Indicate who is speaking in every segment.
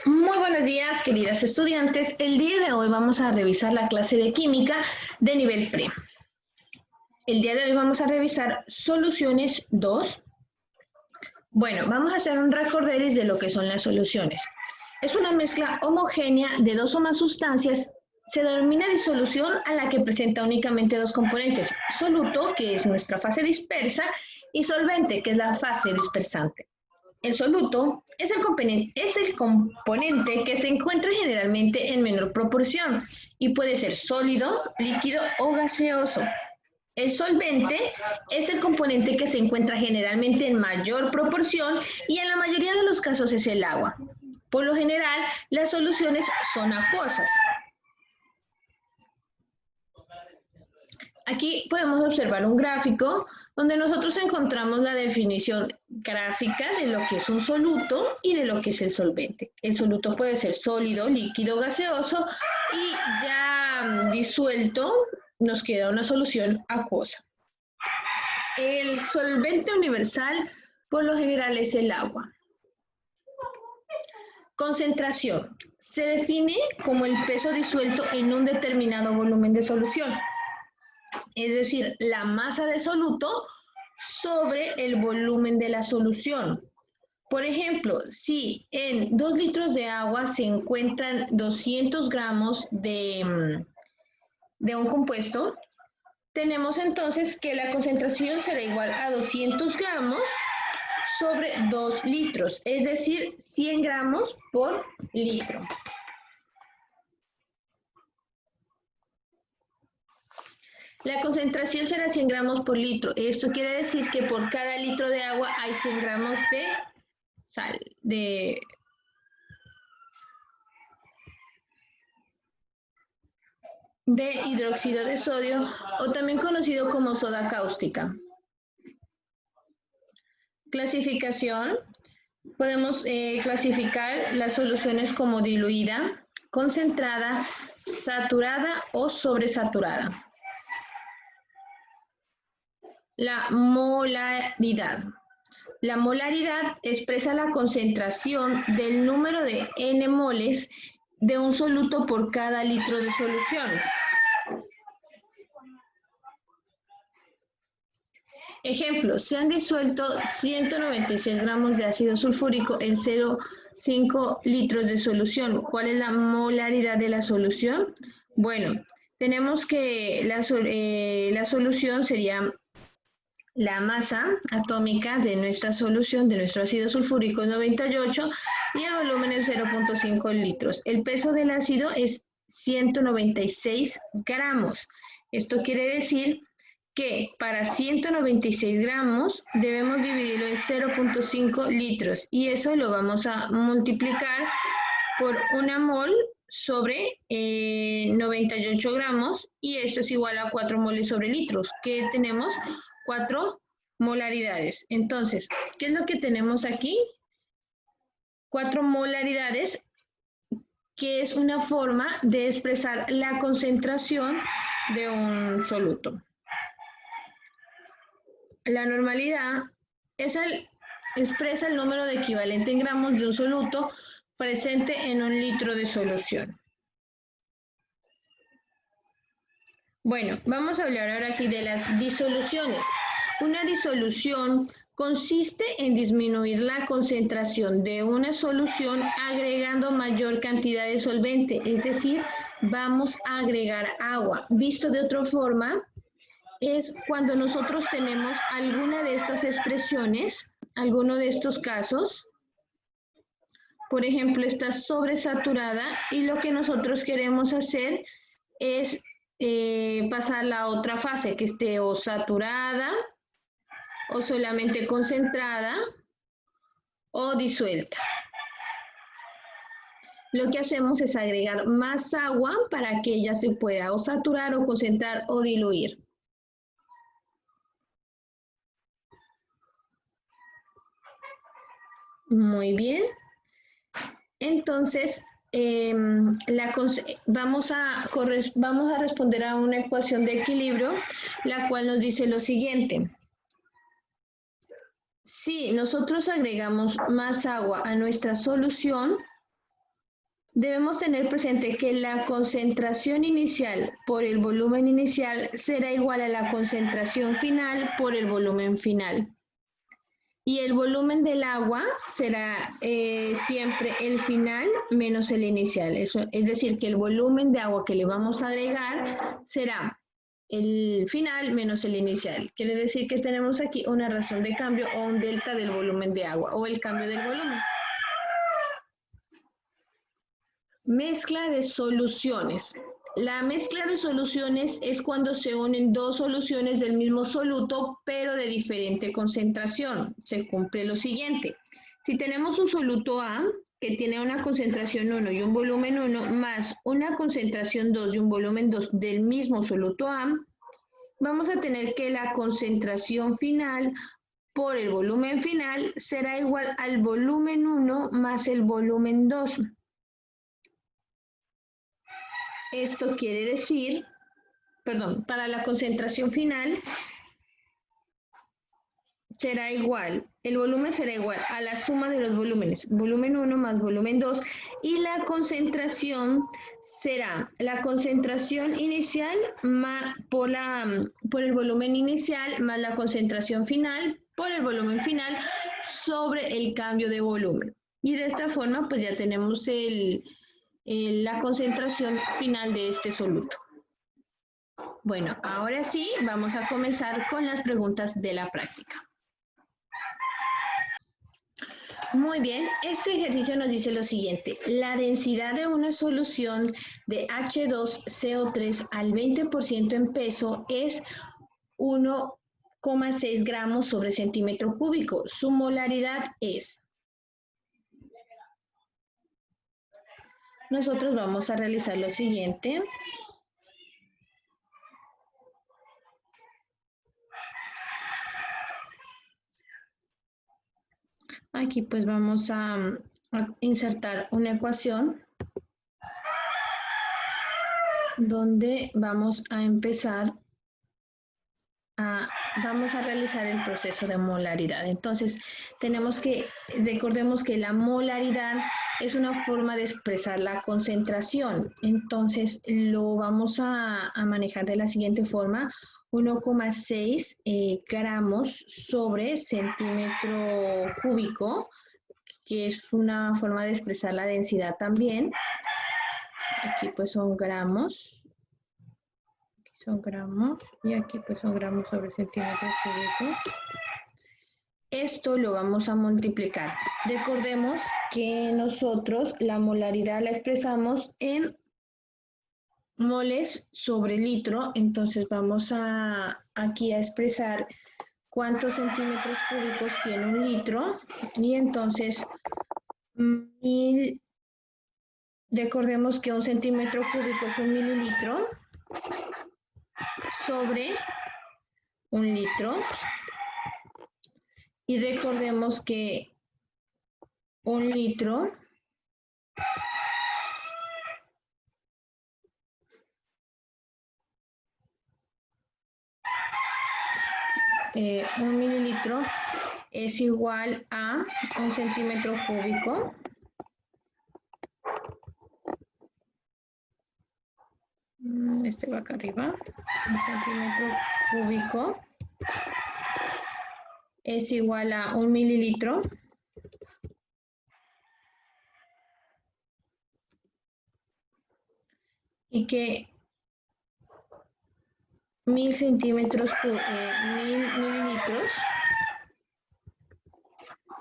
Speaker 1: Muy buenos días, queridas estudiantes. El día de hoy vamos a revisar la clase de química de nivel pre. El día de hoy vamos a revisar soluciones 2. Bueno, vamos a hacer un recorderis de lo que son las soluciones. Es una mezcla homogénea de dos o más sustancias. Se denomina disolución a la que presenta únicamente dos componentes: soluto, que es nuestra fase dispersa, y solvente, que es la fase dispersante. El soluto es el componente que se encuentra generalmente en menor proporción y puede ser sólido, líquido o gaseoso. El solvente es el componente que se encuentra generalmente en mayor proporción y en la mayoría de los casos es el agua. Por lo general, las soluciones son acuosas. Aquí podemos observar un gráfico donde nosotros encontramos la definición gráfica de lo que es un soluto y de lo que es el solvente. El soluto puede ser sólido, líquido, gaseoso y ya disuelto nos queda una solución acuosa. El solvente universal por lo general es el agua. Concentración. Se define como el peso disuelto en un determinado volumen de solución. Es decir, la masa de soluto sobre el volumen de la solución. Por ejemplo, si en 2 litros de agua se encuentran 200 gramos de un compuesto, tenemos entonces que la concentración será igual a 200 gramos sobre 2 litros, es decir, 100 gramos por litro. La concentración será 100 gramos por litro. Esto quiere decir que por cada litro de agua hay 100 gramos de sal, de hidróxido de sodio, o también conocido como soda cáustica. Clasificación. Podemos clasificar las soluciones como diluida, concentrada, saturada o sobresaturada. La molaridad. La molaridad expresa la concentración del número de n moles de un soluto por cada litro de solución. Ejemplo, se han disuelto 196 gramos de ácido sulfúrico en 0,5 litros de solución. ¿Cuál es la molaridad de la solución? Bueno, tenemos que la solución sería la masa atómica de nuestra solución, de nuestro ácido sulfúrico, es 98 y el volumen es 0,5 litros. El peso del ácido es 196 gramos. Esto quiere decir que para 196 gramos debemos dividirlo en 0,5 litros y eso lo vamos a multiplicar por una mol sobre 98 gramos y eso es igual a 4 moles sobre litros, que tenemos 4 molaridades. Entonces, ¿qué es lo que tenemos aquí? 4 molaridades, que es una forma de expresar la concentración de un soluto. La normalidad expresa el número de equivalente en gramos de un soluto presente en un litro de solución. Bueno, vamos a hablar ahora sí de las disoluciones. Una disolución consiste en disminuir la concentración de una solución agregando mayor cantidad de solvente, es decir, vamos a agregar agua. Visto de otra forma, es cuando nosotros tenemos alguna de estas expresiones, alguno de estos casos. Por ejemplo, está sobresaturada y lo que nosotros queremos hacer es pasar a la otra fase, que esté o saturada o solamente concentrada o disuelta. Lo que hacemos es agregar más agua para que ella se pueda o saturar o concentrar o diluir. Muy bien. Entonces, vamos a responder a una ecuación de equilibrio, la cual nos dice lo siguiente. Si nosotros agregamos más agua a nuestra solución, Debemos tener presente que la concentración inicial por el volumen inicial será igual a la concentración final por el volumen final. Y el volumen del agua será siempre el final menos el inicial. Eso, es decir, que el volumen de agua que le vamos a agregar será el final menos el inicial. Quiere decir que tenemos aquí una razón de cambio o un delta del volumen de agua o el cambio del volumen. Mezcla de soluciones. La mezcla de soluciones es cuando se unen dos soluciones del mismo soluto, pero de diferente concentración. Se cumple lo siguiente. Si tenemos un soluto A, que tiene una concentración 1 y un volumen 1, más una concentración 2 y un volumen 2 del mismo soluto A, vamos a tener que la concentración final por el volumen final será igual al volumen 1 más el volumen 2. Esto quiere decir, para la concentración final será igual, el volumen será igual a la suma de los volúmenes, volumen 1 más volumen 2, y la concentración será la concentración inicial por el volumen inicial más la concentración final por el volumen final sobre el cambio de volumen. Y de esta forma pues ya tenemos la concentración final de este soluto. Bueno, ahora sí, vamos a comenzar con las preguntas de la práctica. Muy bien, este ejercicio nos dice lo siguiente. La densidad de una solución de H2CO3 al 20% en peso es 1,6 gramos sobre centímetro cúbico. Su molaridad es... Nosotros vamos a realizar lo siguiente. Aquí pues vamos a insertar una ecuación donde vamos a empezar vamos a realizar el proceso de molaridad. Entonces, recordemos que la molaridad es una forma de expresar la concentración. Entonces, lo vamos a manejar de la siguiente forma. 1,6 gramos sobre centímetro cúbico, que es una forma de expresar la densidad también. Aquí pues son gramos. Son gramos y aquí pues son gramos sobre centímetro cúbico. Esto lo vamos a multiplicar. Recordemos que nosotros la molaridad la expresamos en moles sobre litro, entonces vamos aquí a expresar cuántos centímetros cúbicos tiene un litro y entonces recordemos que un centímetro cúbico es un mililitro sobre un litro. Y recordemos que un litro un mililitro es igual a un centímetro cúbico. Este va acá arriba. Un centímetro cúbico es igual a un mililitro. Y que 1000 mililitros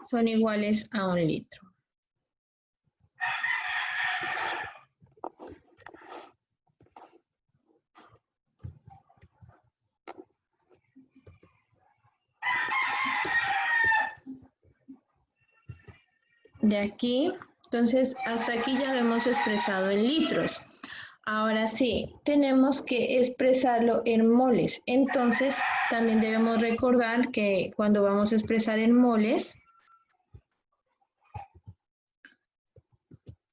Speaker 1: son iguales a un litro. De aquí, entonces hasta aquí ya lo hemos expresado en litros. Ahora sí, tenemos que expresarlo en moles. Entonces, también debemos recordar que cuando vamos a expresar en moles,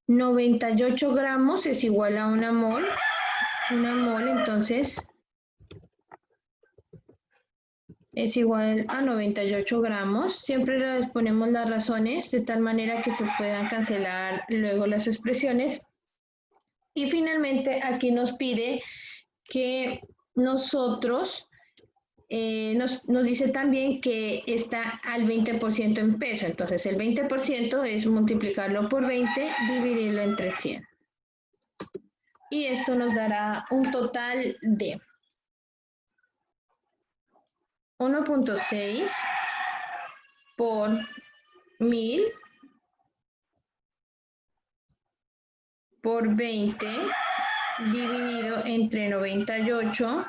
Speaker 1: 98 gramos es igual a una mol. Una mol, entonces, es igual a 98 gramos. Siempre les ponemos las razones de tal manera que se puedan cancelar luego las expresiones. Y finalmente aquí nos pide que nosotros, nos dice también que está al 20% en peso. Entonces el 20% es multiplicarlo por 20, dividirlo entre 100. Y esto nos dará un total de 1.6 por 1000 por 20 dividido entre 98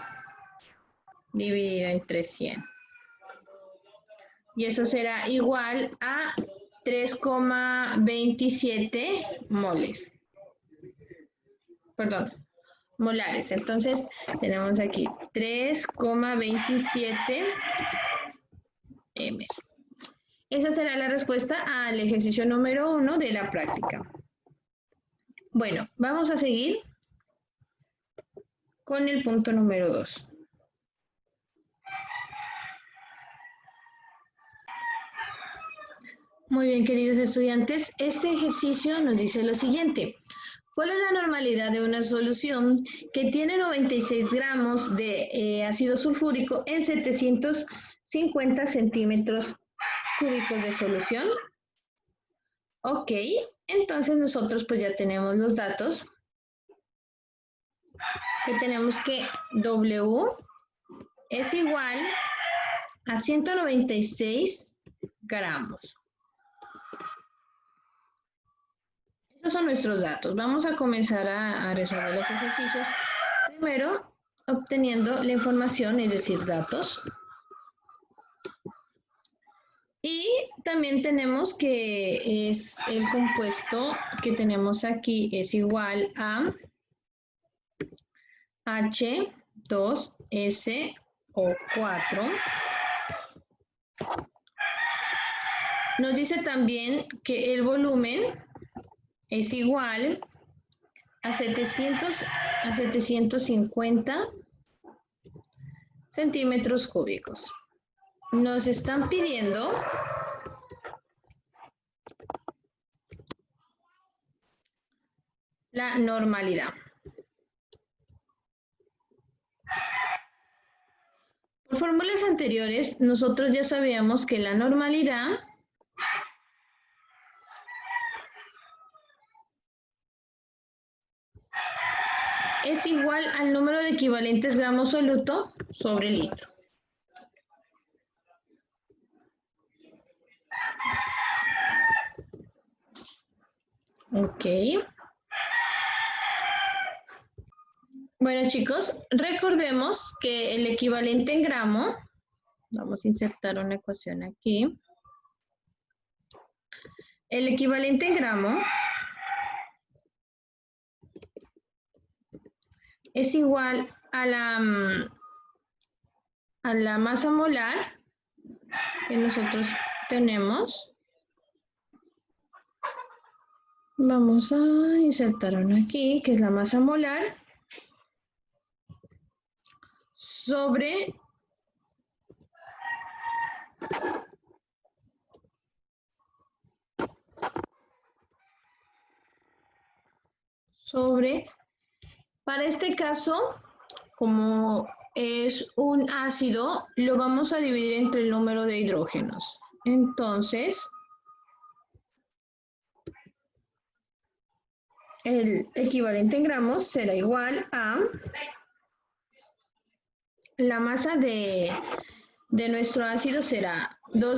Speaker 1: dividido entre 100. Y eso será igual a 3,27 moles. Perdón, molares. Entonces tenemos aquí 3,27 m's. Esa será la respuesta al ejercicio número 1 de la práctica. Bueno, vamos a seguir con el punto número 2. Muy bien, queridos estudiantes, este ejercicio nos dice lo siguiente. ¿Cuál es la normalidad de una solución que tiene 96 gramos de ácido sulfúrico en 750 centímetros cúbicos de solución? Ok, entonces nosotros pues ya tenemos los datos. Que tenemos que W es igual a 196 gramos. Estos son nuestros datos. Vamos a comenzar a resolver los ejercicios. Primero, obteniendo la información, es decir, datos. Y también tenemos que es el compuesto que tenemos aquí es igual a H2SO4. Nos dice también que el volumen es igual a 750 centímetros cúbicos. Nos están pidiendo la normalidad. Por fórmulas anteriores, nosotros ya sabíamos que la normalidad es igual al número de equivalentes gramos soluto sobre litro. Ok. Bueno, chicos, recordemos que el equivalente en gramo, vamos a insertar una ecuación aquí. El equivalente en gramo es igual a la masa molar que nosotros tenemos. Vamos a insertar una aquí, que es la masa molar, sobre para este caso, como es un ácido, lo vamos a dividir entre el número de hidrógenos. Entonces, el equivalente en gramos será igual a la masa de nuestro ácido será 1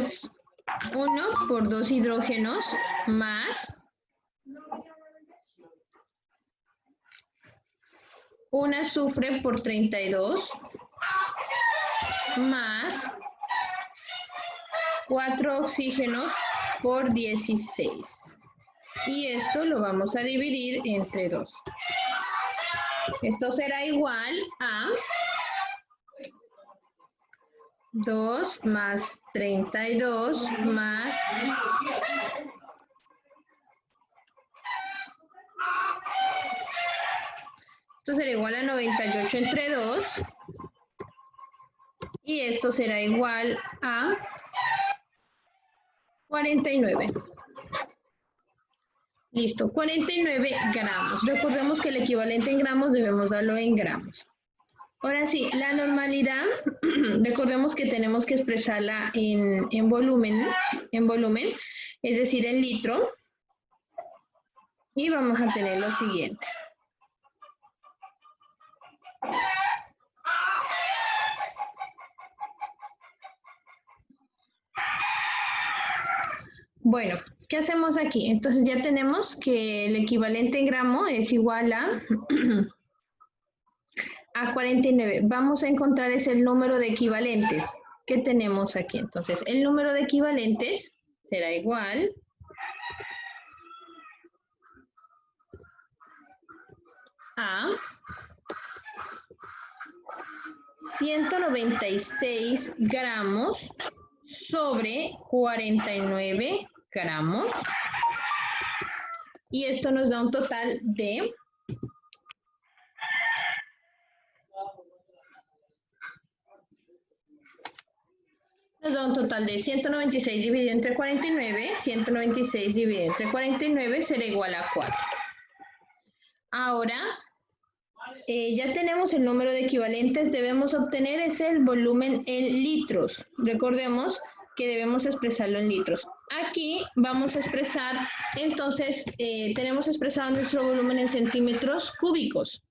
Speaker 1: por 2 hidrógenos más un azufre por 32 más 4 oxígenos por 16. Y esto lo vamos a dividir entre 2. Esto será igual a 2 más 32 más 98 entre 2 Y esto será igual a 49. Listo, 49 gramos. Recordemos que el equivalente en gramos debemos darlo en gramos. Ahora sí, la normalidad, recordemos que tenemos que expresarla en volumen, es decir, en litro. Y vamos a tener lo siguiente. Bueno, ¿qué hacemos aquí? Entonces ya tenemos que el equivalente en gramo es igual a 49. Vamos a encontrar es el número de equivalentes que tenemos aquí. Entonces, el número de equivalentes será igual a 196 gramos sobre 49 gramos. Y esto nos da un total de 196 dividido entre 49, 196 dividido entre 49 será igual a 4. Ahora, ya tenemos el número de equivalentes, debemos obtener es el volumen en litros. Recordemos que debemos expresarlo en litros. Aquí vamos a expresar, entonces, tenemos expresado nuestro volumen en centímetros cúbicos.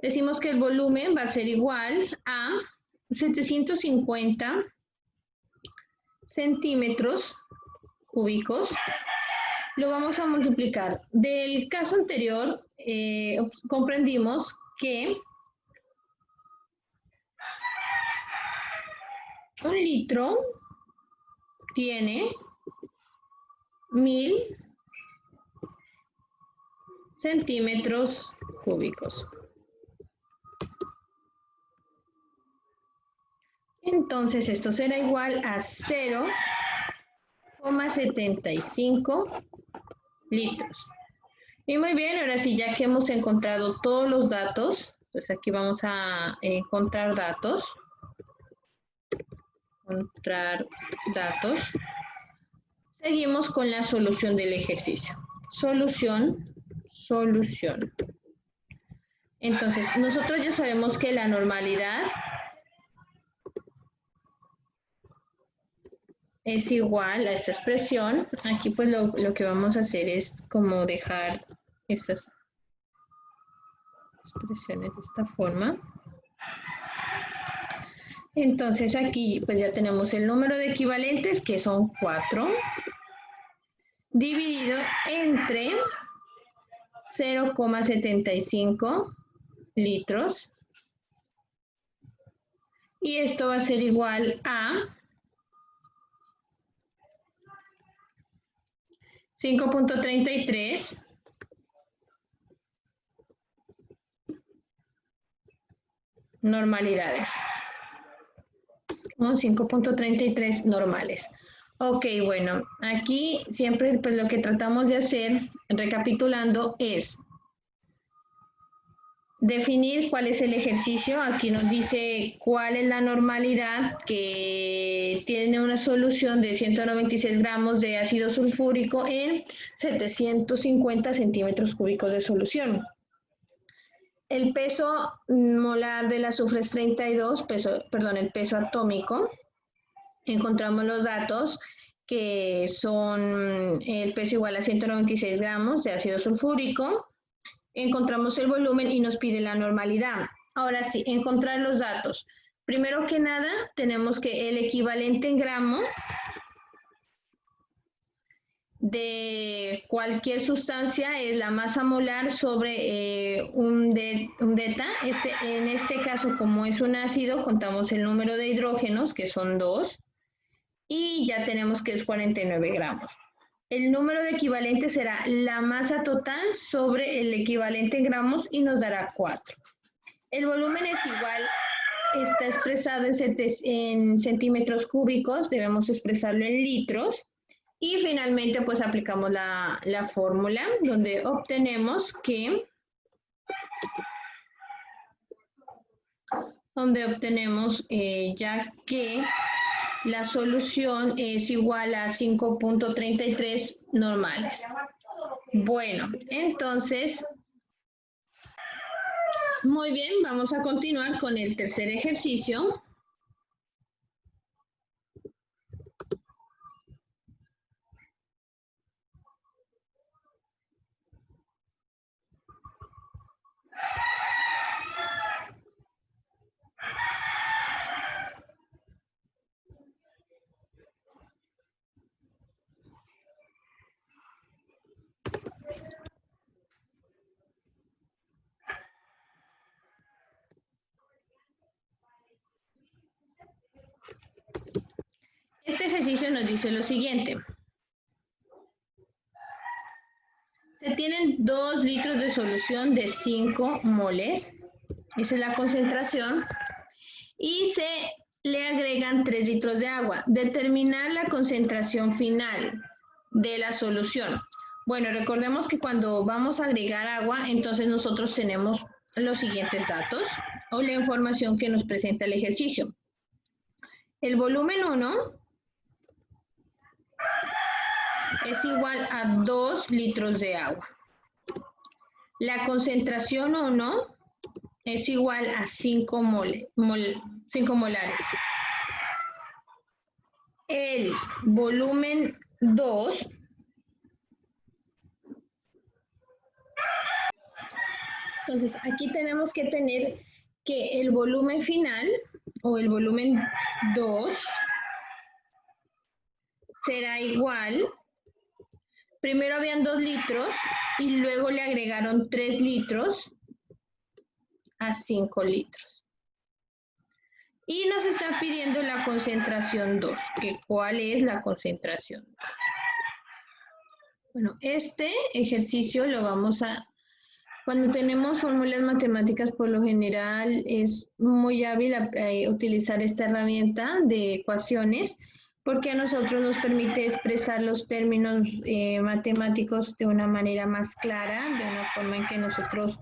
Speaker 1: Decimos que el volumen va a ser igual a 750 centímetros cúbicos. Lo vamos a multiplicar. Del caso anterior, comprendimos que un litro tiene 1000 centímetros cúbicos. Entonces, esto será igual a 0,75 litros. Y muy bien, ahora sí, ya que hemos encontrado todos los datos, pues aquí vamos a encontrar datos. Seguimos con la solución del ejercicio. Solución. Entonces, nosotros ya sabemos que la normalidad es igual a esta expresión. Aquí pues lo que vamos a hacer es como dejar estas expresiones de esta forma. Entonces aquí pues ya tenemos el número de equivalentes que son 4 dividido entre 0,75 litros. Y esto va a ser igual a 5.33 normalidades. 5.33 normales. Ok, bueno, aquí siempre pues lo que tratamos de hacer, recapitulando, es definir cuál es el ejercicio. Aquí nos dice cuál es la normalidad, que tiene una solución de 196 gramos de ácido sulfúrico en 750 centímetros cúbicos de solución. El peso molar del azufre es 32, el peso atómico. Encontramos los datos que son el peso igual a 196 gramos de ácido sulfúrico. Encontramos el volumen y nos pide la normalidad. Ahora sí, encontrar los datos. Primero que nada, tenemos que el equivalente en gramo de cualquier sustancia es la masa molar sobre un delta. En este caso, como es un ácido, contamos el número de hidrógenos, que son 2, y ya tenemos que es 49 gramos. El número de equivalentes será la masa total sobre el equivalente en gramos y nos dará 4. El volumen es igual, está expresado en centímetros cúbicos, debemos expresarlo en litros. Y finalmente pues aplicamos la fórmula donde obtenemos que donde obtenemos ya que la solución es igual a 5.33 normales. Bueno, entonces, muy bien, vamos a continuar con el tercer ejercicio. Este ejercicio nos dice lo siguiente. Se tienen 2 litros de solución de 5 moles, esa es la concentración, y se le agregan 3 litros de agua. Determinar la concentración final de la solución. Bueno, recordemos que cuando vamos a agregar agua, entonces nosotros tenemos los siguientes datos o la información que nos presenta el ejercicio. El volumen 1 es igual a 2 litros de agua. La concentración 1 es igual a 5 molares. El volumen 2 entonces aquí tenemos que tener que el volumen final o el volumen 2 será igual. Primero habían 2 litros y luego le agregaron 3 litros a 5 litros. Y nos está pidiendo la concentración 2, que ¿cuál es la concentración 2? Bueno, este ejercicio lo vamos a... Cuando tenemos fórmulas matemáticas, por lo general es muy hábil utilizar esta herramienta de ecuaciones, porque a nosotros nos permite expresar los términos matemáticos de una manera más clara, de una forma en que nosotros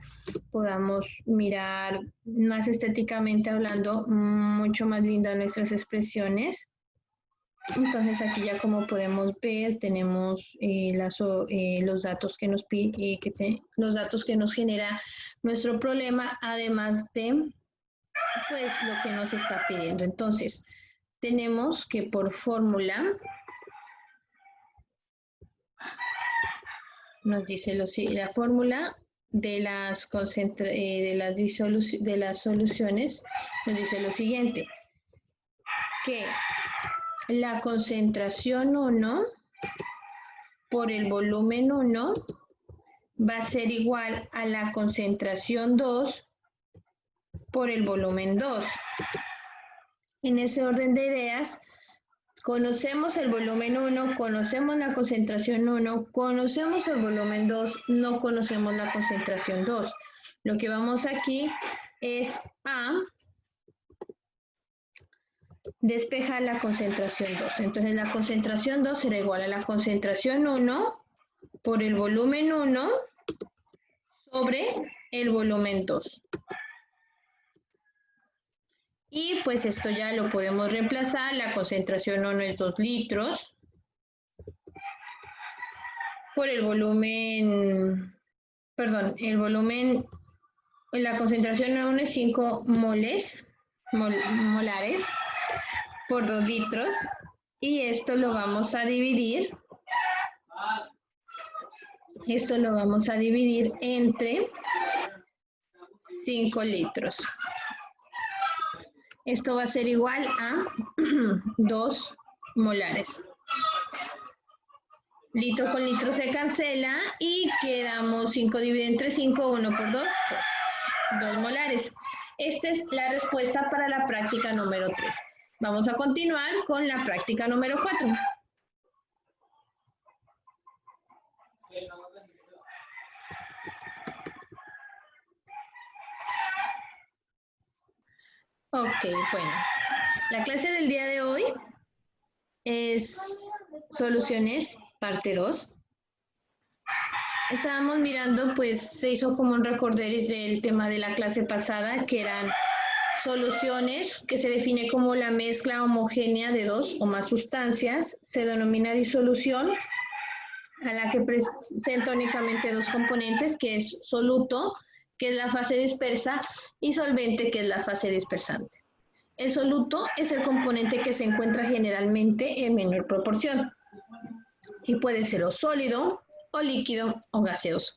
Speaker 1: podamos mirar más estéticamente hablando, mucho más lindas nuestras expresiones. Entonces aquí ya como podemos ver tenemos los datos que nos los datos que nos genera nuestro problema, además de pues lo que nos está pidiendo. Entonces tenemos que por fórmula nos dice la fórmula de las soluciones nos dice lo siguiente, que la concentración 1 por el volumen 1 va a ser igual a la concentración 2 por el volumen 2. En ese orden de ideas, conocemos el volumen 1, conocemos la concentración 1, conocemos el volumen 2, no conocemos la concentración 2. Lo que vamos aquí es a despejar la concentración 2. Entonces la concentración 2 será igual a la concentración 1 por el volumen 1 sobre el volumen 2. Y pues esto ya lo podemos reemplazar. La concentración 1 es 2 litros por el volumen, perdón, la concentración 1 es 5 molares por 2 litros, y esto lo vamos a dividir, entre 5 litros. Esto va a ser igual a 2 molares. Litro con litro se cancela y quedamos 5 dividido entre 5, 1 por 2, 2 molares. Esta es la respuesta para la práctica número 3. Vamos a continuar con la práctica número 4. Ok, bueno. La clase del día de hoy es soluciones, parte 2. Estábamos mirando, pues se hizo como un recorderis del tema de la clase pasada, que eran Soluciones, que se define como la mezcla homogénea de dos o más sustancias, se denomina disolución, a la que presenta únicamente dos componentes, que es soluto, que es la fase dispersa, y solvente, que es la fase dispersante. El soluto es el componente que se encuentra generalmente en menor proporción y puede ser o sólido, o líquido, o gaseoso.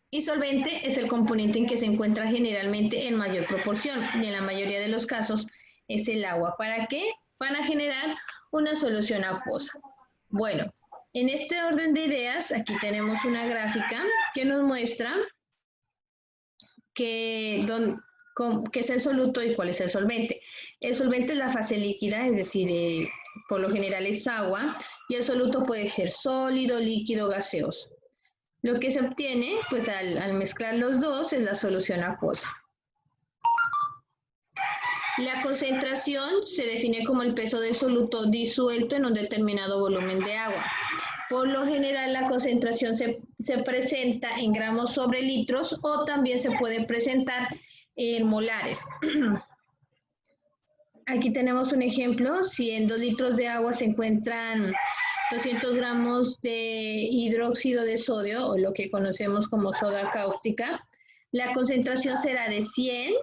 Speaker 1: Y solvente es el componente en que se encuentra generalmente en mayor proporción y en la mayoría de los casos es el agua. ¿Para qué? Para generar una solución acuosa. Bueno, en este orden de ideas, aquí tenemos una gráfica que nos muestra qué es el soluto y cuál es el solvente. El solvente es la fase líquida, es decir, por lo general es agua, y el soluto puede ser sólido, líquido, gaseoso. Lo que se obtiene, pues al mezclar los dos, es la solución acuosa. La concentración se define como el peso del soluto disuelto en un determinado volumen de agua. Por lo general, la concentración se presenta en gramos sobre litros o también se puede presentar en molares. Aquí tenemos un ejemplo. Si en 2 litros de agua se encuentran 200 gramos de hidróxido de sodio, o lo que conocemos como soda cáustica, la concentración será de 100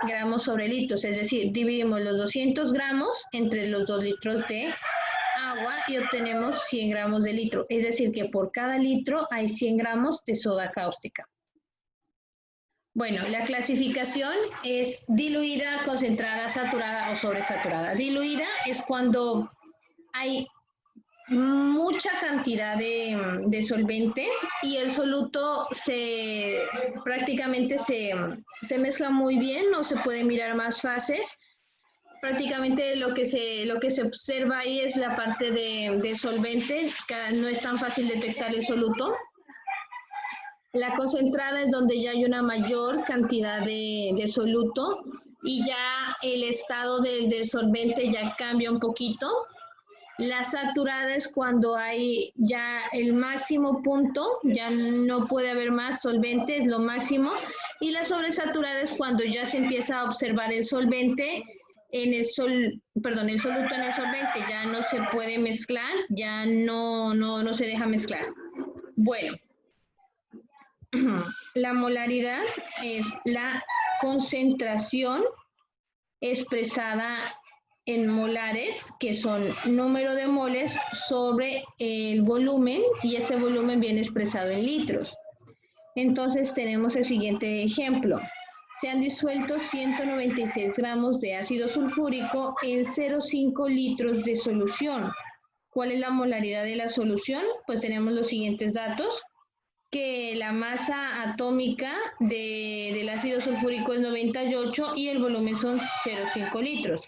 Speaker 1: gramos sobre litros, es decir, dividimos los 200 gramos entre los 2 litros de agua y obtenemos 100 gramos de litro, es decir, que por cada litro hay 100 gramos de soda cáustica. Bueno, la clasificación es diluida, concentrada, saturada o sobresaturada. Diluida es cuando hay mucha cantidad de solvente y el soluto prácticamente se mezcla muy bien, no se puede mirar más fases. Prácticamente lo que se observa ahí es la parte de solvente, que no es tan fácil detectar el soluto. La concentrada es donde ya hay una mayor cantidad de soluto y ya el estado del solvente ya cambia un poquito. La saturada es cuando hay ya el máximo punto, ya no puede haber más solvente, es lo máximo. Y la sobresaturada es cuando ya se empieza a observar el solvente el soluto en el solvente, ya no se puede mezclar, ya no se deja mezclar. Bueno, la molaridad es la concentración expresada en molares, que son número de moles sobre el volumen, y ese volumen viene expresado en litros. Entonces tenemos el siguiente ejemplo. Se han disuelto 196 gramos de ácido sulfúrico en 0,5 litros de solución. ¿Cuál es la molaridad de la solución? Pues tenemos los siguientes datos, que la masa atómica del ácido sulfúrico es 98 y el volumen son 0,5 litros.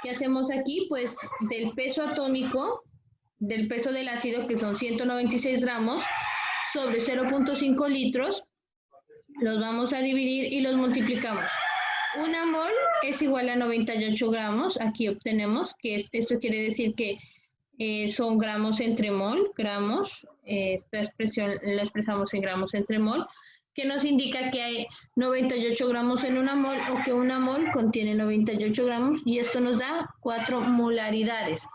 Speaker 1: ¿Qué hacemos aquí? Pues del peso atómico, del peso del ácido, que son 196 gramos, sobre 0,5 litros, los vamos a dividir y los multiplicamos. Una mol es igual a 98 gramos, aquí obtenemos que esto quiere decir que son gramos entre mol, gramos, esta expresión la expresamos en gramos entre mol, que nos indica que hay 98 gramos en una mol o que una mol contiene 98 gramos y esto nos da 4 molaridades.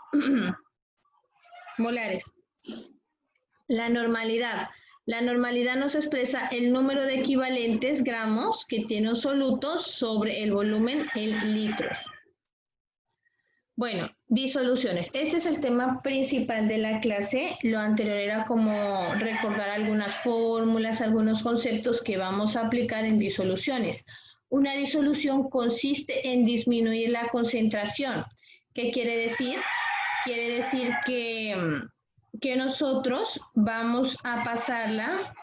Speaker 1: Molares. La normalidad. La normalidad nos expresa el número de equivalentes gramos que tiene un soluto sobre el volumen en litros. Bueno, disoluciones. Este es el tema principal de la clase. Lo anterior era como recordar algunas fórmulas, algunos conceptos que vamos a aplicar en disoluciones. Una disolución consiste en disminuir la concentración. ¿Qué quiere decir? Quiere decir que nosotros vamos a pasarla,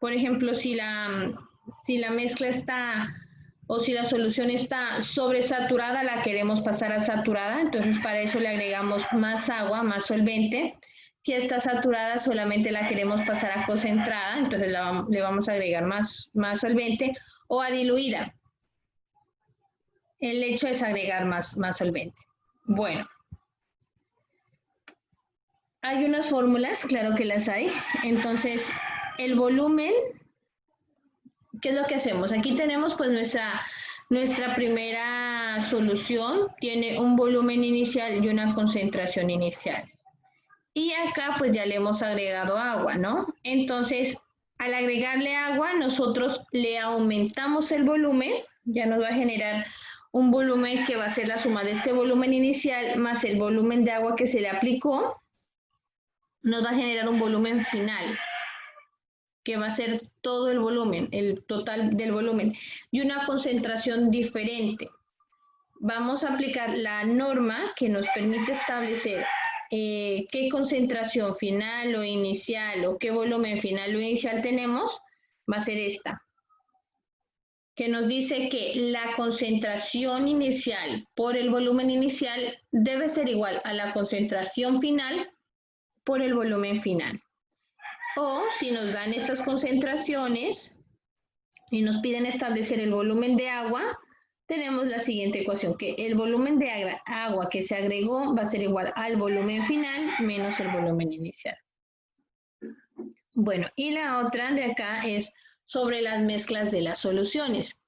Speaker 1: por ejemplo, si la mezcla está, o si la solución está sobresaturada, la queremos pasar a saturada, entonces para eso le agregamos más agua, más solvente. Si está saturada, solamente la queremos pasar a concentrada, entonces le vamos a agregar más solvente, o a diluida. El hecho es agregar más solvente. Bueno. Hay unas fórmulas, claro que las hay. Entonces, el volumen, ¿qué es lo que hacemos? Aquí tenemos pues Nuestra primera solución tiene un volumen inicial y una concentración inicial. Y acá pues ya le hemos agregado agua, ¿no? Entonces, al agregarle agua, nosotros le aumentamos el volumen, ya nos va a generar un volumen que va a ser la suma de este volumen inicial más el volumen de agua que se le aplicó, nos va a generar un volumen final, que va a ser todo el volumen, el total del volumen, y una concentración diferente. Vamos a aplicar la norma que nos permite establecer qué concentración final o inicial o qué volumen final o inicial tenemos, va a ser esta, que nos dice que la concentración inicial por el volumen inicial debe ser igual a la concentración final por el volumen final. O si nos dan estas concentraciones y nos piden establecer el volumen de agua, tenemos la siguiente ecuación, que el volumen de agua que se agregó va a ser igual al volumen final menos el volumen inicial. Bueno, y la otra de acá es sobre las mezclas de las soluciones.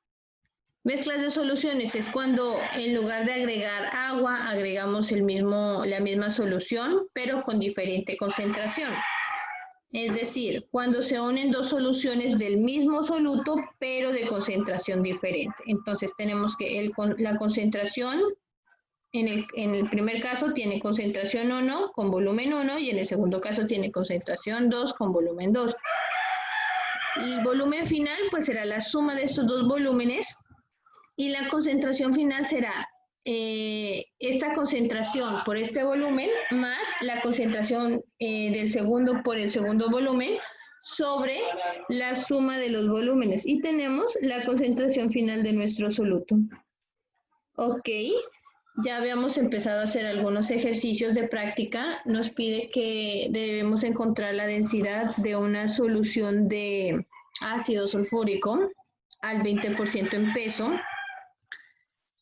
Speaker 1: Mezclas de soluciones es cuando en lugar de agregar agua, agregamos la misma solución, pero con diferente concentración. Es decir, cuando se unen dos soluciones del mismo soluto, pero de concentración diferente. Entonces tenemos que la concentración, en el primer caso tiene concentración 1 con volumen 1 y en el segundo caso tiene concentración 2 con volumen 2. El volumen final pues será la suma de estos dos volúmenes y la concentración final será esta concentración por este volumen más la concentración del segundo por el segundo volumen sobre la suma de los volúmenes y tenemos la concentración final de nuestro soluto. Ok, ya habíamos empezado a hacer algunos ejercicios de práctica. Nos pide que debemos encontrar la densidad de una solución de ácido sulfúrico al 20% en peso.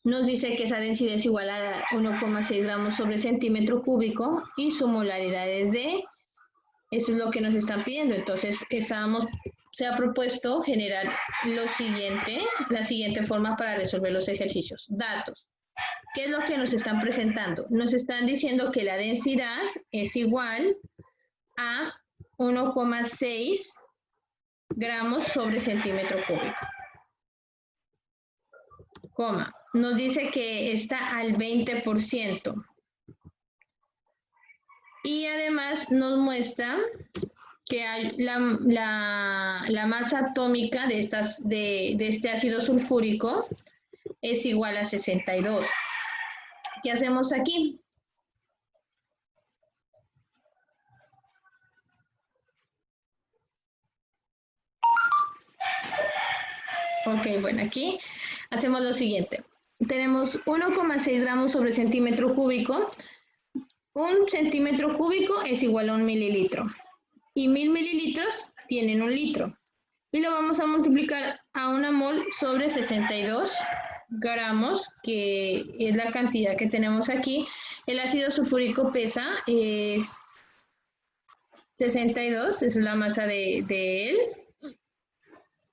Speaker 1: Nos dice que esa densidad es igual a 1,6 gramos sobre centímetro cúbico y su molaridad es de, eso es lo que nos están pidiendo. Entonces, se ha propuesto generar la siguiente forma para resolver los ejercicios. Datos. ¿Qué es lo que nos están presentando? Nos están diciendo que la densidad es igual a 1,6 gramos sobre centímetro cúbico. Coma. Nos dice que está al 20%. Y además nos muestra que hay la masa atómica de este ácido sulfúrico es igual a 62. ¿Qué hacemos aquí? Ok, bueno, aquí hacemos lo siguiente. Tenemos 1,6 gramos sobre centímetro cúbico. Un centímetro cúbico es igual a 1 mililitro. Y 1000 mililitros tienen 1 litro. Y lo vamos a multiplicar a 1 mol sobre 62 gramos, que es la cantidad que tenemos aquí. El ácido sulfúrico pesa 62, esa es la masa de él.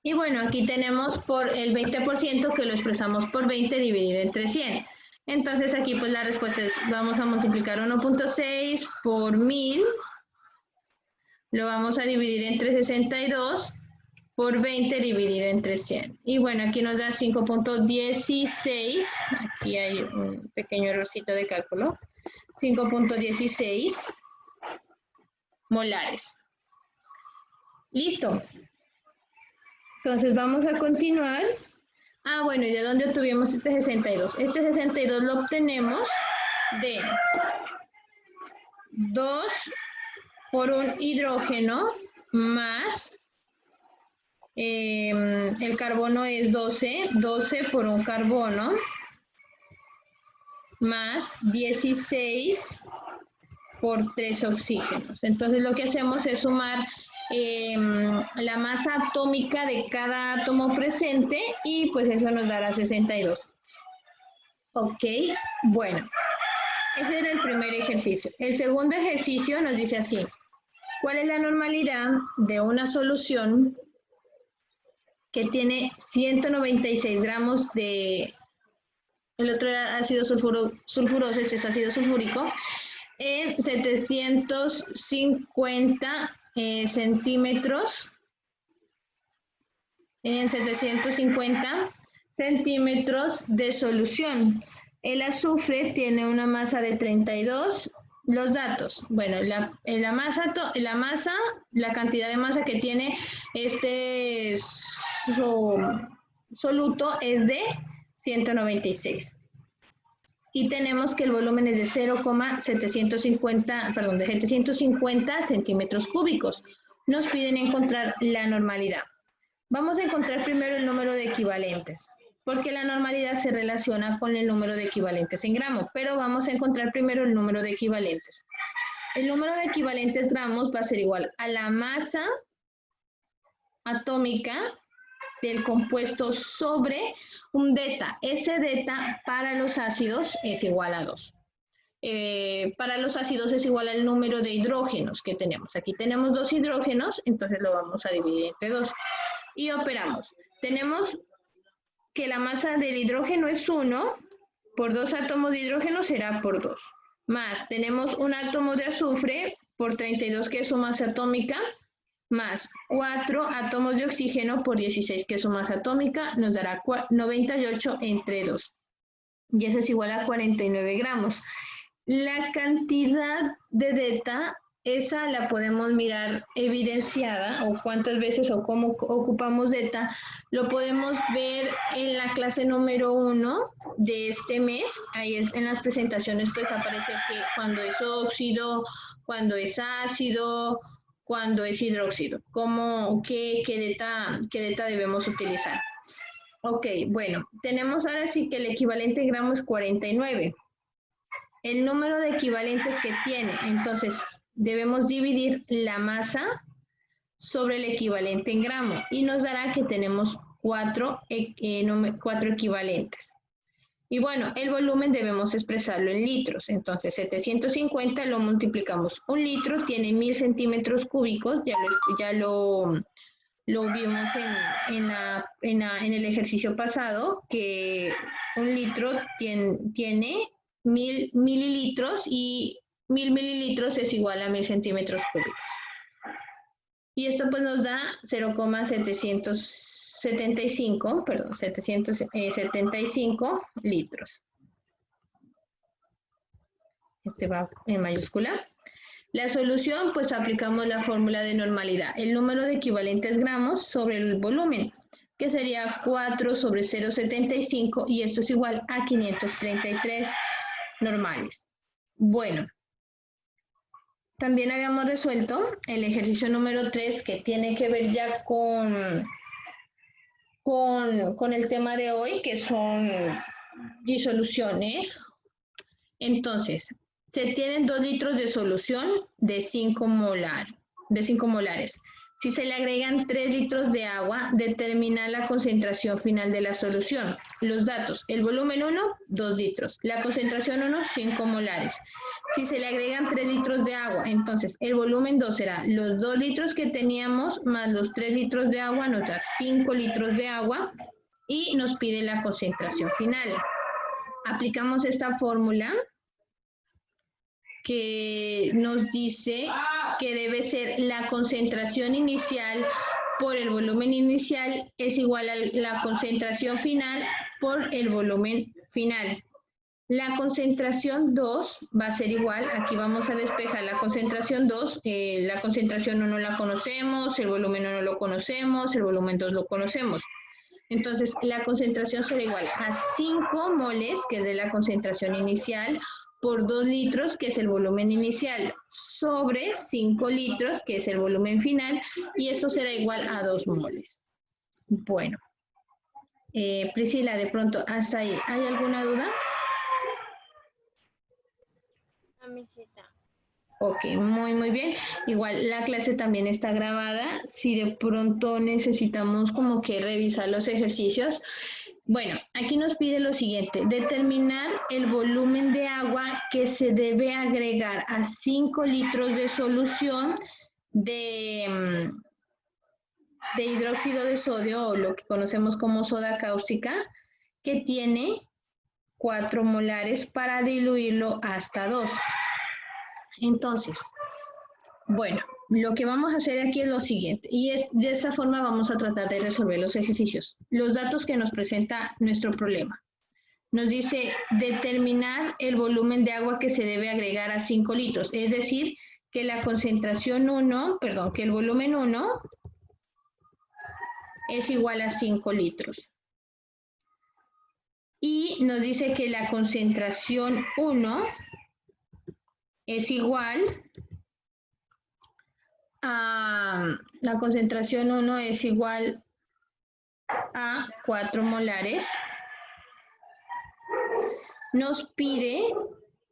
Speaker 1: Y bueno, aquí tenemos por el 20% que lo expresamos por 20 dividido entre 100. Entonces aquí pues la respuesta es, vamos a multiplicar 1,6 por 1000, lo vamos a dividir entre 62 por 20 dividido entre 100. Y bueno, aquí nos da 5,16, aquí hay un pequeño errorcito de cálculo, 5,16 molares. Listo. Entonces vamos a continuar. Ah, bueno, ¿y de dónde obtuvimos este 62? Este 62 lo obtenemos de 2 por un hidrógeno más, el carbono es 12 por un carbono más 16 por 3 oxígenos. Entonces lo que hacemos es sumar la masa atómica de cada átomo presente y pues eso nos dará 62. Ok, bueno, ese era el primer ejercicio. El segundo ejercicio nos dice así: ¿cuál es la normalidad de una solución que tiene 196 gramos de, el otro era ácido sulfuroso, este es ácido sulfúrico, en 750 centímetros, en 750 centímetros de solución. El azufre tiene una masa de 32. Los datos, bueno, la cantidad de masa que tiene este soluto es de 196. Y tenemos que el volumen es de 750 centímetros cúbicos. Nos piden encontrar la normalidad. Vamos a encontrar primero el número de equivalentes, porque la normalidad se relaciona con el número de equivalentes en gramos, pero vamos a encontrar primero el número de equivalentes. El número de equivalentes gramos va a ser igual a la masa atómica del compuesto sobre un delta. Ese delta para los ácidos es igual a 2. Para los ácidos es igual al número de hidrógenos que tenemos. Aquí tenemos 2 hidrógenos, entonces lo vamos a dividir entre 2. Y operamos. Tenemos que la masa del hidrógeno es 1, por 2 átomos de hidrógeno será por 2. Más, tenemos un átomo de azufre por 32, que es su masa atómica, más 4 átomos de oxígeno por 16, que es su masa atómica, nos dará 98 entre 2. Y eso es igual a 49 gramos. La cantidad de delta, esa la podemos mirar evidenciada, o cuántas veces o cómo ocupamos delta, lo podemos ver en la clase número 1 de este mes. Ahí es, en las presentaciones pues aparece que cuando es óxido, cuando es ácido, cuando es hidróxido, qué delta debemos utilizar. Ok, bueno, tenemos ahora sí que el equivalente en gramos es 49. El número de equivalentes que tiene, entonces debemos dividir la masa sobre el equivalente en gramo y nos dará que tenemos 4 equivalentes. Y bueno, el volumen debemos expresarlo en litros, entonces 750 lo multiplicamos. Un litro tiene 1000 centímetros cúbicos, ya lo vimos en el ejercicio pasado, que un litro tiene 1000 mililitros y 1000 mililitros es igual a 1000 centímetros cúbicos. Y esto pues nos da 775 litros. Este va en mayúscula. La solución, pues aplicamos la fórmula de normalidad. El número de equivalentes gramos sobre el volumen, que sería 4 sobre 0,75 y esto es igual a 533 normales. Bueno, también habíamos resuelto el ejercicio número 3 que tiene que ver ya con el tema de hoy, que son disoluciones. Entonces, se tienen 2 litros de solución de 5 molares. Si se le agregan 3 litros de agua, determina la concentración final de la solución. Los datos, el volumen 1, 2 litros. La concentración 1, 5 molares. Si se le agregan 3 litros de agua, entonces el volumen 2 será los 2 litros que teníamos más los 3 litros de agua, nos da 5 litros de agua y nos pide la concentración final. Aplicamos esta fórmula que nos dice que debe ser la concentración inicial por el volumen inicial es igual a la concentración final por el volumen final. La concentración 2 va a ser igual, aquí vamos a despejar la concentración 2, la concentración 1 la conocemos, el volumen 1 lo conocemos, el volumen 2 lo conocemos. Entonces, la concentración será igual a 5 moles, que es de la concentración inicial, por 2 litros, que es el volumen inicial, sobre 5 litros, que es el volumen final, y esto será igual a 2 moles. Bueno, Priscila, de pronto, hasta ahí, ¿hay alguna duda? Ok, muy bien. Igual la clase también está grabada. Si de pronto necesitamos como que revisar los ejercicios. Bueno, aquí nos pide lo siguiente, determinar el volumen de agua que se debe agregar a 5 litros de solución de de hidróxido de sodio, o lo que conocemos como soda cáustica, que tiene 4 molares para diluirlo hasta 2. Entonces, bueno, lo que vamos a hacer aquí es lo siguiente, y de esta forma vamos a tratar de resolver los ejercicios. Los datos que nos presenta nuestro problema. Nos dice determinar el volumen de agua que se debe agregar a 5 litros, es decir, que la concentración 1, perdón, que el volumen 1 es igual a 5 litros. Y nos dice que la concentración 1 es igual a, la concentración 1 es igual a 4 molares. Nos pide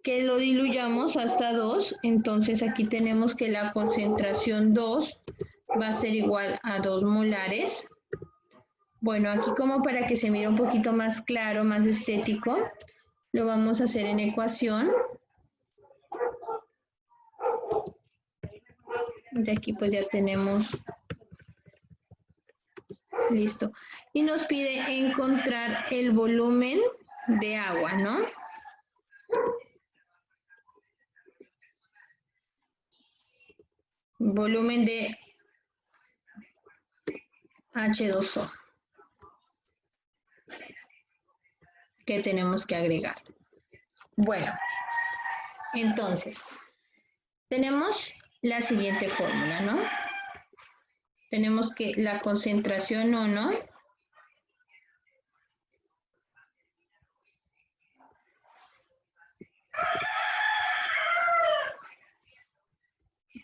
Speaker 1: que lo diluyamos hasta 2, entonces aquí tenemos que la concentración 2 va a ser igual a 2 molares. Bueno, aquí como para que se mire un poquito más claro, más estético, lo vamos a hacer en ecuación. De aquí pues ya tenemos listo. Y nos pide encontrar el volumen de agua, ¿no? Volumen de H2O que tenemos que agregar. Bueno, entonces, tenemos la siguiente fórmula, ¿no? Tenemos que la concentración 1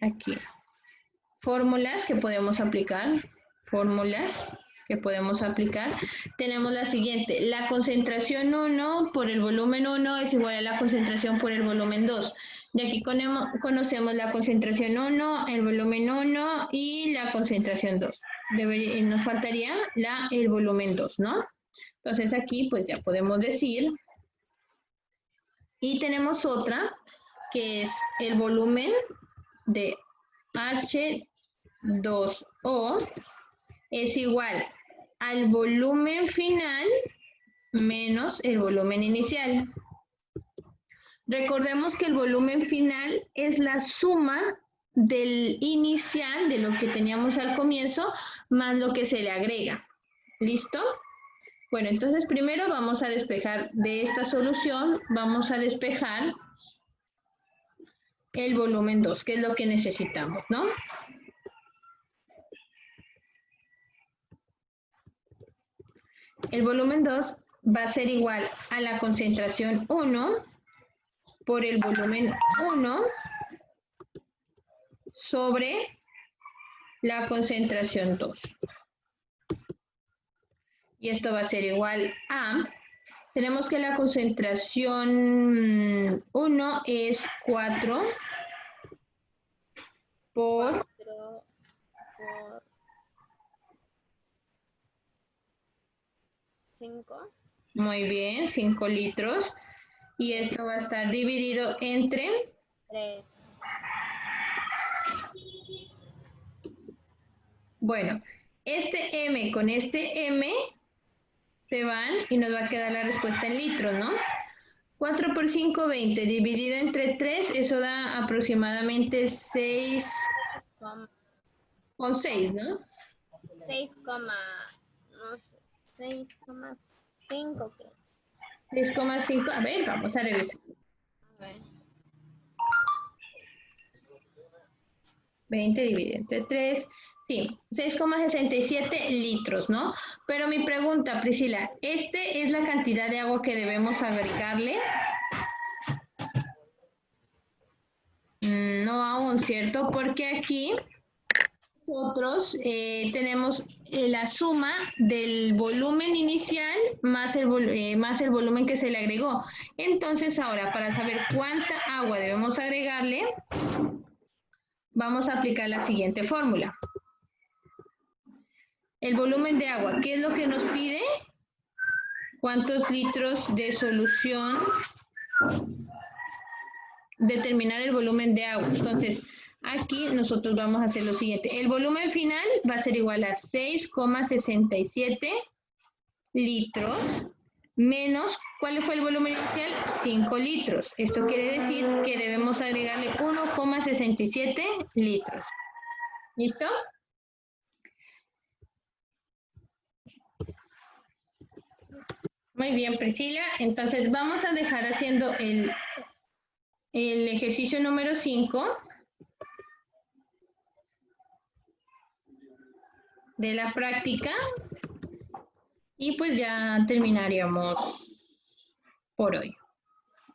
Speaker 1: aquí. Fórmulas que podemos aplicar. Tenemos la siguiente. La concentración 1 por el volumen 1 es igual a la concentración por el volumen 2. De aquí conocemos la concentración 1, el volumen 1 y la concentración 2. Nos faltaría el volumen 2, ¿no? Entonces aquí pues ya podemos decir. Y tenemos otra que es el volumen de H2O es igual al volumen final menos el volumen inicial. Recordemos que el volumen final es la suma del inicial, de lo que teníamos al comienzo, más lo que se le agrega. ¿Listo? Bueno, entonces primero vamos a despejar de esta solución, vamos a despejar el volumen 2, que es lo que necesitamos, ¿no? El volumen 2 va a ser igual a la concentración 1 por el volumen 1 sobre la concentración 2. Y esto va a ser igual a, tenemos que la concentración 1 es 4 por
Speaker 2: 5.
Speaker 1: Muy bien, 5 litros. Y esto va a estar dividido entre
Speaker 2: 3.
Speaker 1: Bueno, este M con este M se van y nos va a quedar la respuesta en litros, ¿no? 4 por 5, 20. Dividido entre 3, eso da aproximadamente 6 con 6, ¿no?
Speaker 2: 6,5 creo.
Speaker 1: 6,5. A ver, vamos a revisar.
Speaker 2: A ver.
Speaker 1: 20 dividido entre 3. Sí, 6,67 litros, ¿no? Pero mi pregunta, Priscila, ¿este es la cantidad de agua que debemos agregarle? No aún, ¿cierto? Porque aquí nosotros tenemos la suma del volumen inicial más el volumen que se le agregó. Entonces, ahora, para saber cuánta agua debemos agregarle, vamos a aplicar la siguiente fórmula. El volumen de agua, ¿qué es lo que nos pide? ¿Cuántos litros de solución? Determinar el volumen de agua. Entonces, Aquí nosotros vamos a hacer lo siguiente. El volumen final va a ser igual a 6,67 litros menos, ¿cuál fue el volumen inicial? 5 litros. Esto quiere decir que debemos agregarle 1,67 litros. ¿Listo? Muy bien, Priscila. Entonces vamos a dejar haciendo el ejercicio número 5 de la práctica y pues ya terminaríamos por hoy.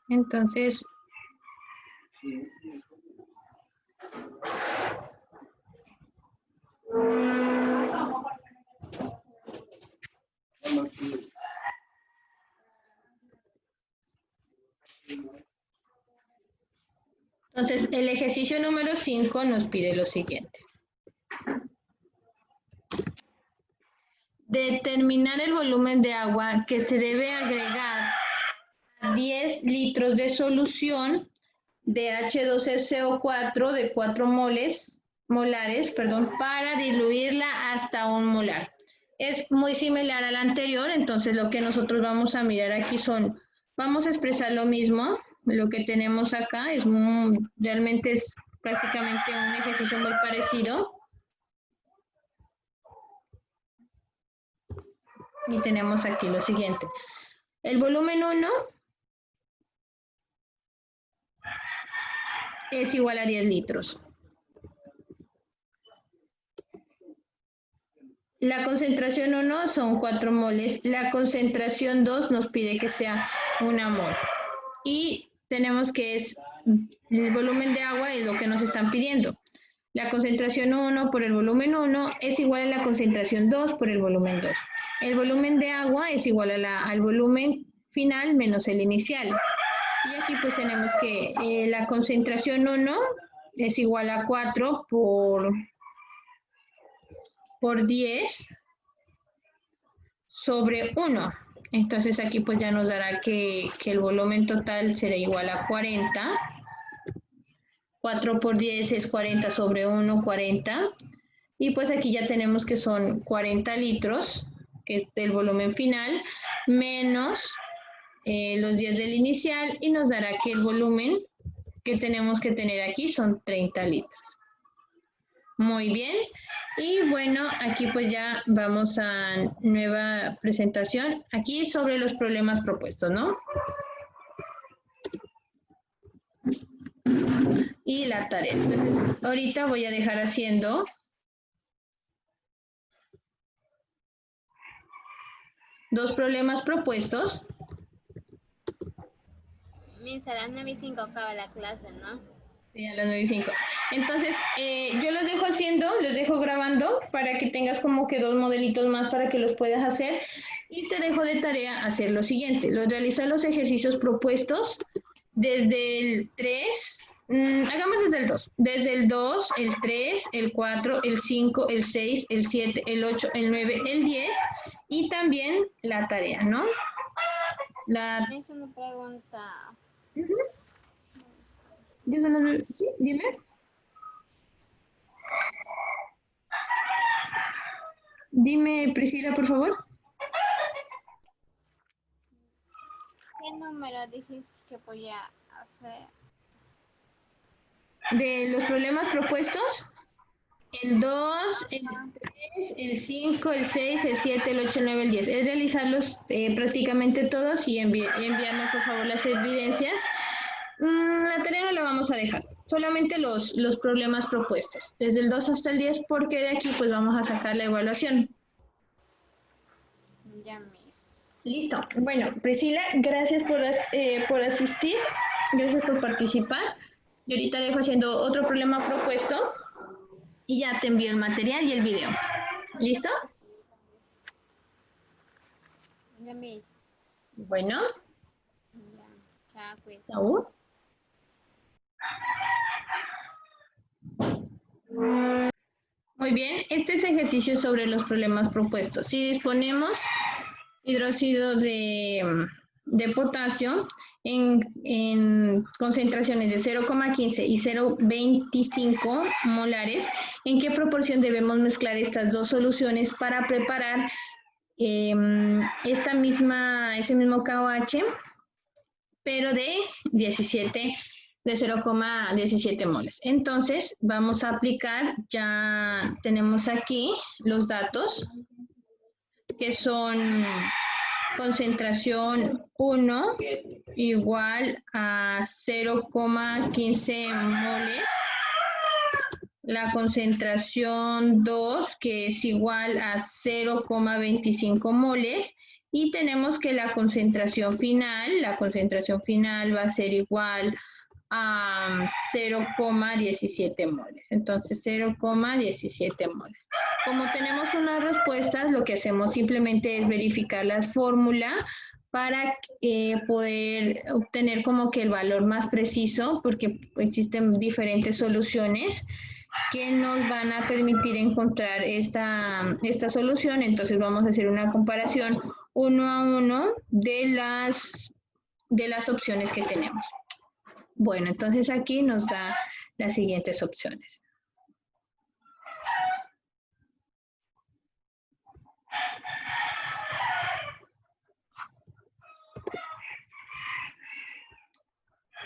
Speaker 1: Entonces, el ejercicio número 5 nos pide lo siguiente. Determinar el volumen de agua que se debe agregar a 10 litros de solución de H2SO4 de 4 molares, para diluirla hasta 1 molar. Es muy similar al anterior, entonces lo que nosotros vamos a mirar aquí vamos a expresar lo mismo, lo que tenemos acá, realmente es prácticamente un ejercicio muy parecido. Y tenemos aquí lo siguiente. El volumen 1 es igual a 10 litros. La concentración 1 son 4 moles. La concentración 2 nos pide que sea 1 mol. Y tenemos que el volumen de agua es lo que nos están pidiendo. La concentración 1 por el volumen 1 es igual a la concentración 2 por el volumen 2. El volumen de agua es igual al volumen final menos el inicial. Y aquí pues tenemos que la concentración 1 es igual a 4 por 10 sobre 1. Entonces aquí pues ya nos dará que el volumen total será igual a 40. 4 por 10 es 40 sobre 1, 40. Y pues aquí ya tenemos que son 40 litros, que es el volumen final, menos los 10 del inicial, y nos dará que el volumen que tenemos que tener aquí son 30 litros. Muy bien. Y bueno, aquí pues ya vamos a nueva presentación. Aquí sobre los problemas propuestos, ¿no? Y la tarea. Entonces, ahorita voy a dejar haciendo dos problemas propuestos.
Speaker 2: Miss, a las 9:05 acaba la clase, ¿no?
Speaker 1: Sí, a las 9:05. Entonces, yo los dejo haciendo, los dejo grabando para que tengas como que dos modelitos más para que los puedas hacer. Y te dejo de tarea hacer lo siguiente, realizar los ejercicios propuestos desde el 3, hagamos desde el 2. Desde el 2, el 3, el 4, el 5, el 6, el 7, el 8, el 9, el 10 y también la tarea, ¿no?
Speaker 2: Es una pregunta.
Speaker 1: ¿Sí? Dime. Dime, Priscila, por favor.
Speaker 2: ¿Qué número dijiste que podía hacer?
Speaker 1: De los problemas propuestos, el 2, el 3, el 5, el 6, el 7, el 8, el 9, el 10. Es realizarlos prácticamente todos y enviarme, por favor, las evidencias. La tarea no la vamos a dejar, solamente los problemas propuestos, desde el 2 hasta el 10, porque de aquí pues vamos a sacar la evaluación.
Speaker 2: Ya, Miss.
Speaker 1: Listo. Bueno, Priscila, gracias por asistir, gracias por participar. Y ahorita dejo haciendo otro problema propuesto y ya te envío el material y el video. ¿Listo?
Speaker 2: Ya, Miss.
Speaker 1: Bueno.
Speaker 2: Ya. Chao, cuídate.
Speaker 1: Chau. Muy bien, este es ejercicio sobre los problemas propuestos. Si disponemos hidróxido de de potasio en concentraciones de 0,15 y 0,25 molares, ¿en qué proporción debemos mezclar estas dos soluciones para preparar ese mismo KOH, pero de 0,17 moles? Entonces, vamos a aplicar, ya tenemos aquí los datos, que son concentración 1 igual a 0,15 moles, la concentración 2 que es igual a 0,25 moles, y tenemos que la concentración final va a ser igual a 0,17 moles. Entonces 0,17 moles. Como tenemos unas respuestas, lo que hacemos simplemente es verificar la fórmula para poder obtener como que el valor más preciso, porque existen diferentes soluciones que nos van a permitir encontrar esta solución. Entonces vamos a hacer una comparación 1 a 1 de las opciones que tenemos. Bueno, entonces aquí nos da las siguientes opciones.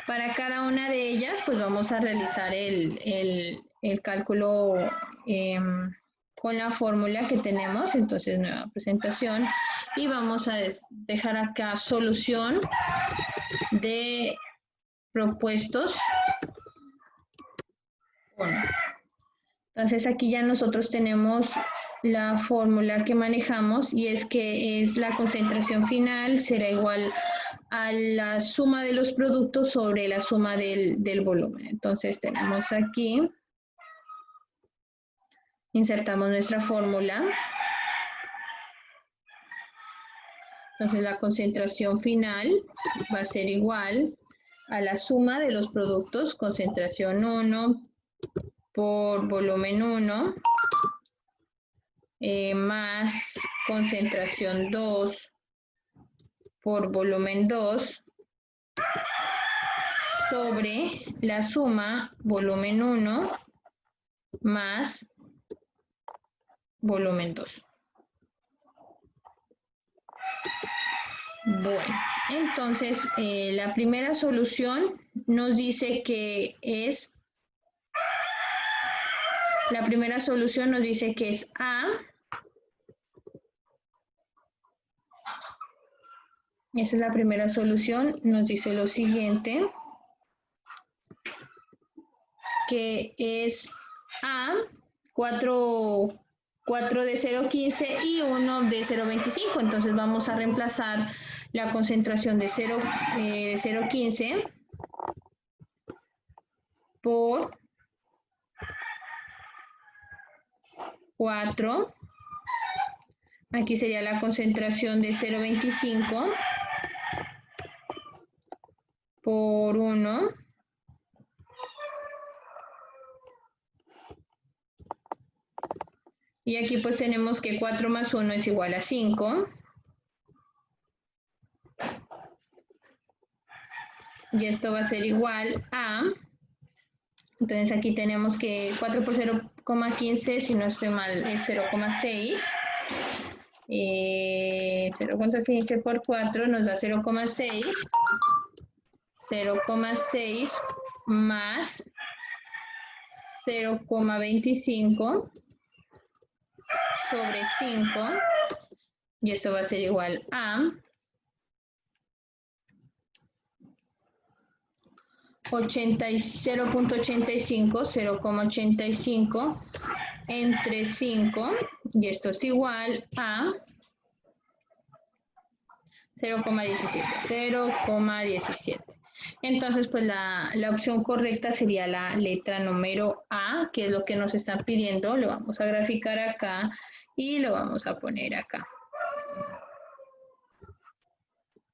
Speaker 1: Para cada una de ellas, pues vamos a realizar el cálculo con la fórmula que tenemos. Entonces, nueva presentación. Y vamos a dejar acá solución de propuestos. Bueno, entonces aquí ya nosotros tenemos la fórmula que manejamos, y es que la concentración final será igual a la suma de los productos sobre la suma del volumen. Entonces tenemos aquí, insertamos nuestra fórmula. Entonces la concentración final va a ser igual a la suma de los productos, concentración 1 por volumen 1, más concentración 2 por volumen 2, sobre la suma volumen 1 más volumen 2. Bueno, entonces la primera solución nos dice que es A. Esa es la primera solución. Nos dice lo siguiente, que es A, 4 de 0,15 y 1 de 0,25. Entonces vamos a reemplazar la concentración de 0,15 por 4. Aquí sería la concentración de 0,25 por 1. Y aquí pues tenemos que 4 más 1 es igual a 5. Y esto va a ser igual a, entonces aquí tenemos que 4 por 0,15, si no estoy mal, es 0,6. 0,15 por 4 nos da 0,6. 0,6 más 0,25 sobre 5, y esto va a ser igual a 0,85 entre 5, y esto es igual a 0,17. Entonces, pues la opción correcta sería la letra número A, que es lo que nos están pidiendo. Lo vamos a graficar acá y lo vamos a poner acá.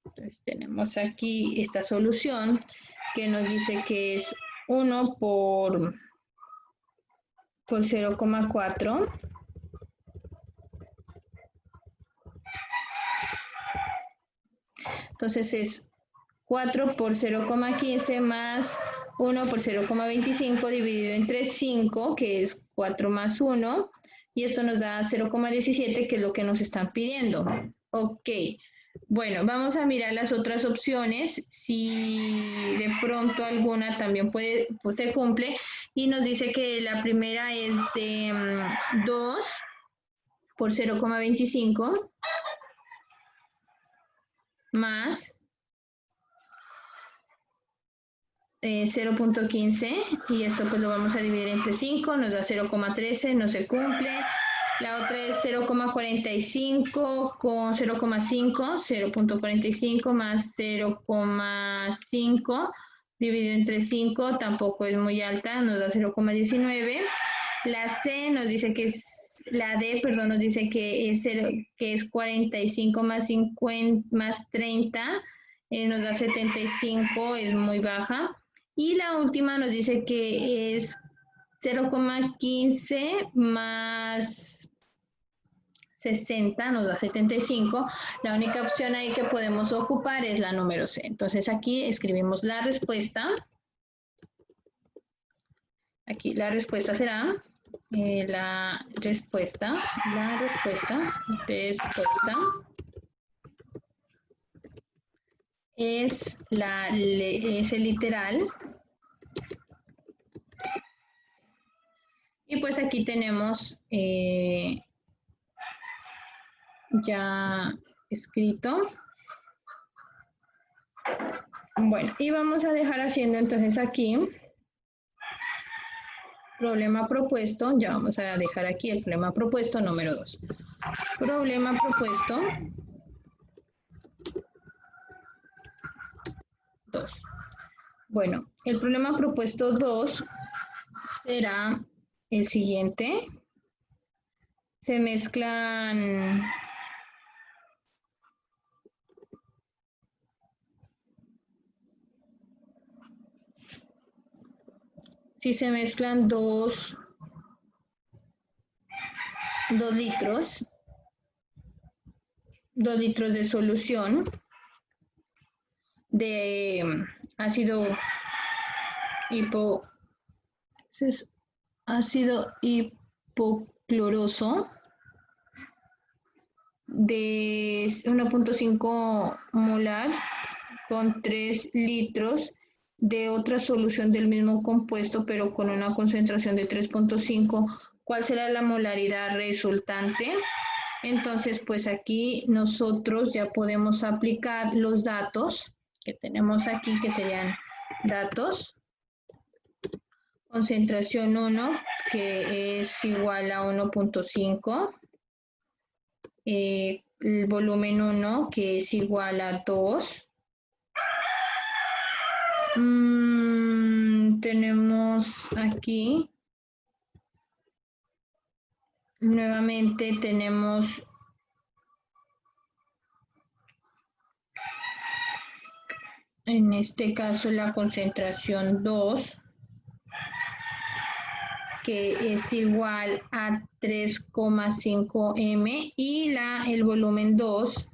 Speaker 1: Entonces, tenemos aquí esta solución que nos dice que es 1 por 0,4. Entonces es 4 por 0,15 más 1 por 0,25 dividido entre 5, que es 4 más 1, y esto nos da 0,17, que es lo que nos están pidiendo. Ok, bueno, vamos a mirar las otras opciones, si de pronto alguna también puede, pues se cumple, y nos dice que la primera es de 2 por 0,25 más 0,15, y esto pues lo vamos a dividir entre 5, nos da 0,13, no se cumple. La otra es 0,45 con 0,5, 0,45 más 0,5 dividido entre 5, tampoco es muy alta, nos da 0,19. La C nos dice que es, la D, perdón, nos dice que es 45 más 50 más 30, nos da 75, es muy baja. Y la última nos dice que es 0,15 más 60, nos da 75. La única opción ahí que podemos ocupar es la número C. Entonces aquí escribimos la respuesta. Aquí la respuesta será la respuesta es el literal. Y pues aquí tenemos ya escrito. Bueno, y vamos a dejar haciendo entonces aquí problema propuesto. Ya vamos a dejar aquí el problema propuesto número 2. Problema propuesto 2. Bueno, el problema propuesto 2 será el siguiente. Se mezclan si se mezclan 2 litros, 2 litros de solución de ácido hipocloroso de 1.5 molar con 3 litros de otra solución del mismo compuesto, pero con una concentración de 3.5, ¿cuál será la molaridad resultante? Entonces, pues aquí nosotros ya podemos aplicar los datos que tenemos aquí, que serían datos. Concentración 1, que es igual a 1.5. El volumen 1, que es igual a 2. Tenemos aquí, nuevamente tenemos en este caso la concentración 2, que es igual a 3,5 m, y el volumen 2,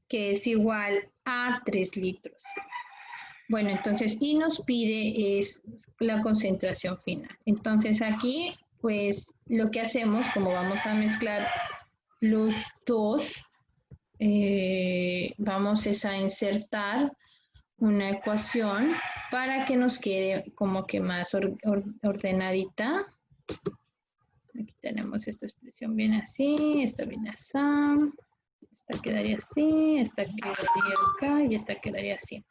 Speaker 1: que es igual a 3 litros. Bueno, entonces, y nos pide es la concentración final. Entonces aquí, pues, lo que hacemos, como vamos a mezclar los dos, vamos a insertar una ecuación para que nos quede como que más ordenadita. Aquí tenemos esta expresión bien así, esta bien así, esta quedaría así, esta quedaría acá y esta quedaría así.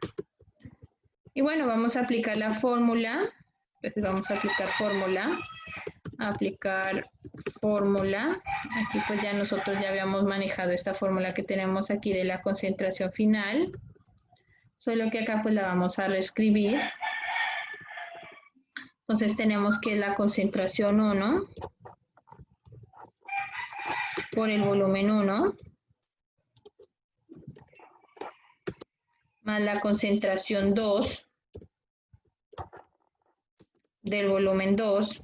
Speaker 1: Y bueno, vamos a aplicar la fórmula. Entonces vamos a aplicar fórmula. Aquí pues ya nosotros ya habíamos manejado esta fórmula que tenemos aquí de la concentración final. Solo que acá pues la vamos a reescribir. Entonces tenemos que la concentración 1 por el volumen 1 más la concentración 2 del volumen 2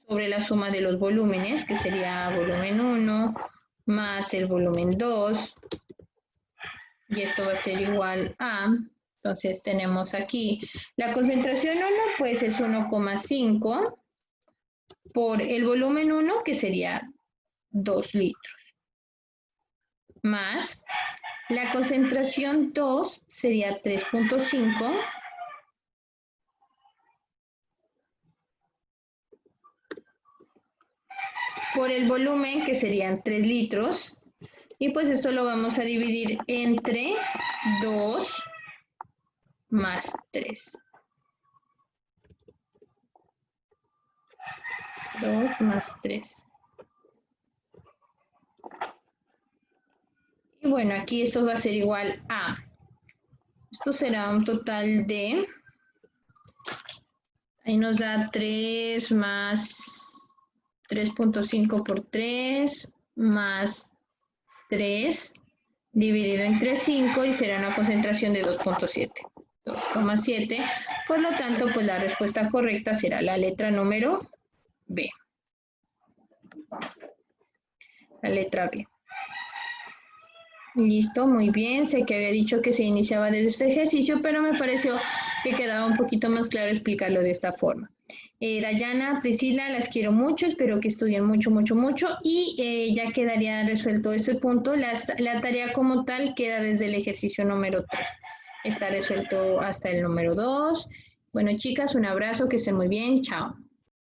Speaker 1: sobre la suma de los volúmenes, que sería volumen 1 más el volumen 2, y esto va a ser igual a, entonces tenemos aquí, la concentración 1 pues es 1,5 por el volumen 1 que sería 2 litros, más la concentración 2 sería 3,5 por el volumen que serían 3 litros, y pues esto lo vamos a dividir entre 2 más 3. 2 más 3. Y bueno, aquí esto va a ser igual a, esto será un total de, ahí nos da 3 más 3,5 por 3 más 3 dividido entre 5 y será una concentración de 2,7. 2,7. Por lo tanto, pues la respuesta correcta será la letra número B. La letra B. Listo, muy bien. Sé que había dicho que se iniciaba desde este ejercicio, pero me pareció que quedaba un poquito más claro explicarlo de esta forma. Dayana, Priscila, las quiero mucho, espero que estudien mucho, mucho, mucho, y ya quedaría resuelto ese punto. La tarea como tal queda desde el ejercicio número 3. Está resuelto hasta el número 2. Bueno, chicas, un abrazo, que estén muy bien, chao.